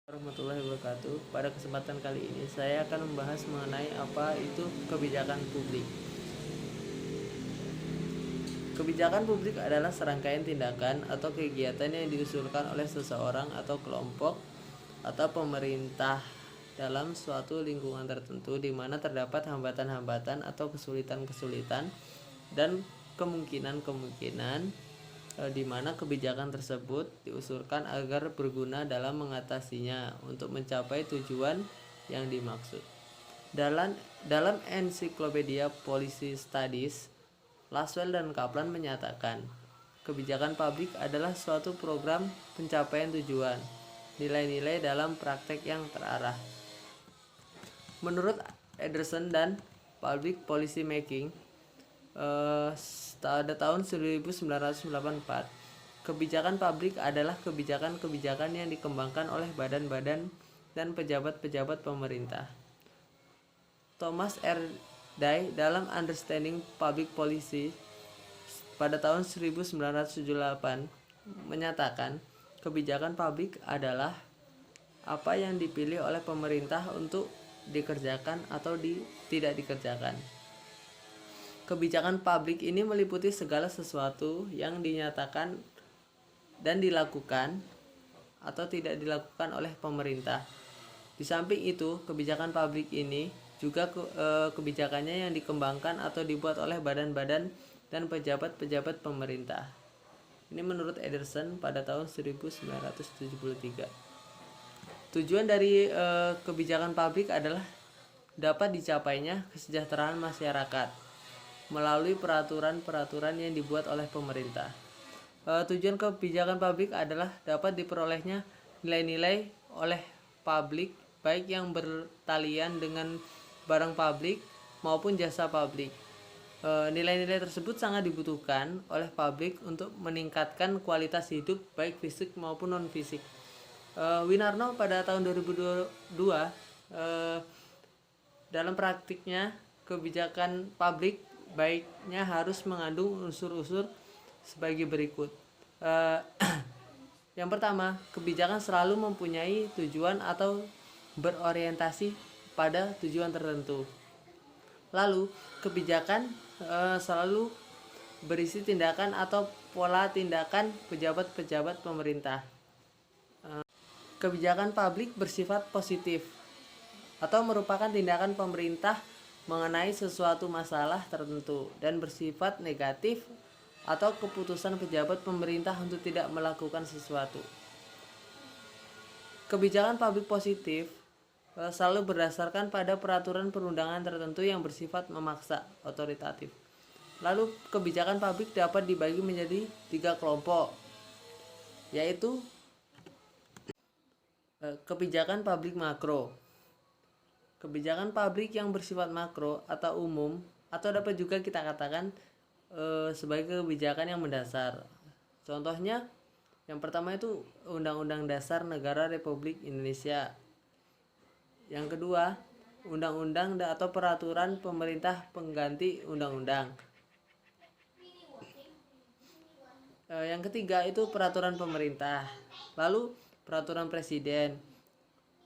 Warahmatullahi wabarakatuh. Pada kesempatan kali ini saya akan membahas mengenai apa itu kebijakan publik. Kebijakan publik adalah serangkaian tindakan atau kegiatan yang diusulkan oleh seseorang atau kelompok atau pemerintah dalam suatu lingkungan tertentu di mana terdapat hambatan-hambatan atau kesulitan-kesulitan dan kemungkinan-kemungkinan di mana kebijakan tersebut diusulkan agar berguna dalam mengatasinya untuk mencapai tujuan yang dimaksud. Dalam ensiklopedia Policy Studies, Laswell dan Kaplan menyatakan, kebijakan publik adalah suatu program pencapaian tujuan, nilai-nilai dalam praktek yang terarah. Menurut Ederson dan Public Policy Making, pada tahun 1984, kebijakan publik adalah kebijakan-kebijakan yang dikembangkan oleh badan-badan dan pejabat-pejabat pemerintah. Thomas R. Dye dalam Understanding Public Policy pada tahun 1978 menyatakan, kebijakan publik adalah apa yang dipilih oleh pemerintah untuk dikerjakan atau tidak dikerjakan. Kebijakan publik ini meliputi segala sesuatu yang dinyatakan dan dilakukan atau tidak dilakukan oleh pemerintah. Di samping itu, kebijakan publik ini juga kebijakannya yang dikembangkan atau dibuat oleh badan-badan dan pejabat-pejabat pemerintah. Ini menurut Ederson pada tahun 1973. Tujuan dari kebijakan publik adalah dapat dicapainya kesejahteraan masyarakat melalui peraturan-peraturan yang dibuat oleh pemerintah. Tujuan kebijakan publik adalah dapat diperolehnya nilai-nilai oleh publik, baik yang bertalian dengan barang publik maupun jasa publik. Nilai-nilai tersebut sangat dibutuhkan oleh publik untuk meningkatkan kualitas hidup baik fisik maupun non-fisik. Winarno pada tahun 2002 dalam praktiknya kebijakan publik baiknya harus mengandung unsur-unsur sebagai berikut. Yang pertama, kebijakan selalu mempunyai tujuan atau berorientasi pada tujuan tertentu. Lalu, kebijakan selalu berisi tindakan atau pola tindakan pejabat-pejabat pemerintah. Kebijakan publik bersifat positif atau merupakan tindakan pemerintah mengenai sesuatu masalah tertentu, dan bersifat negatif atau keputusan pejabat pemerintah untuk tidak melakukan sesuatu. Kebijakan publik positif selalu berdasarkan pada peraturan perundangan tertentu yang bersifat memaksa, otoritatif. Lalu kebijakan publik dapat dibagi menjadi 3 kelompok, yaitu kebijakan publik makro. Kebijakan publik yang bersifat makro atau umum, atau dapat juga kita katakan sebagai kebijakan yang mendasar. Contohnya, yang pertama itu Undang-Undang Dasar Negara Republik Indonesia. Yang kedua, undang-undang atau peraturan pemerintah pengganti undang-undang. Yang ketiga itu peraturan pemerintah. Lalu peraturan presiden,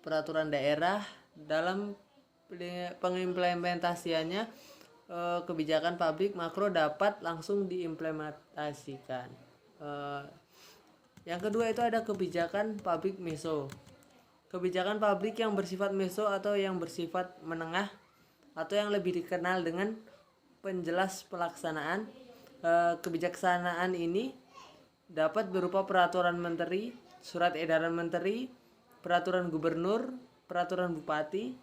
peraturan daerah. Dalam pengimplementasiannya, kebijakan publik makro dapat langsung diimplementasikan. Yang kedua itu ada kebijakan publik meso. Kebijakan publik yang bersifat meso atau yang bersifat menengah atau yang lebih dikenal dengan penjelas pelaksanaan. Kebijaksanaan ini dapat berupa peraturan menteri, surat edaran menteri, peraturan gubernur, peraturan bupati,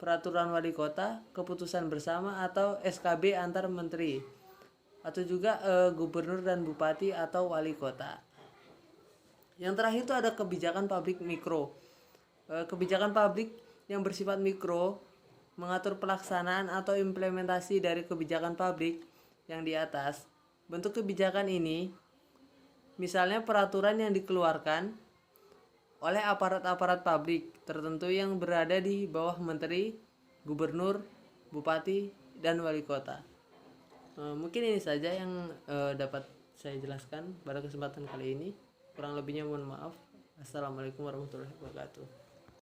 peraturan wali kota, keputusan bersama atau SKB antar menteri, atau juga gubernur dan bupati atau wali kota. Yang terakhir itu ada kebijakan publik mikro. Kebijakan publik yang bersifat mikro mengatur pelaksanaan atau implementasi dari kebijakan publik yang di atas. Bentuk kebijakan ini misalnya peraturan yang dikeluarkan oleh aparat-aparat publik tertentu yang berada di bawah menteri, gubernur, bupati, dan wali kota. Mungkin ini saja yang dapat saya jelaskan pada kesempatan kali ini. Kurang lebihnya mohon maaf. Assalamualaikum warahmatullahi wabarakatuh.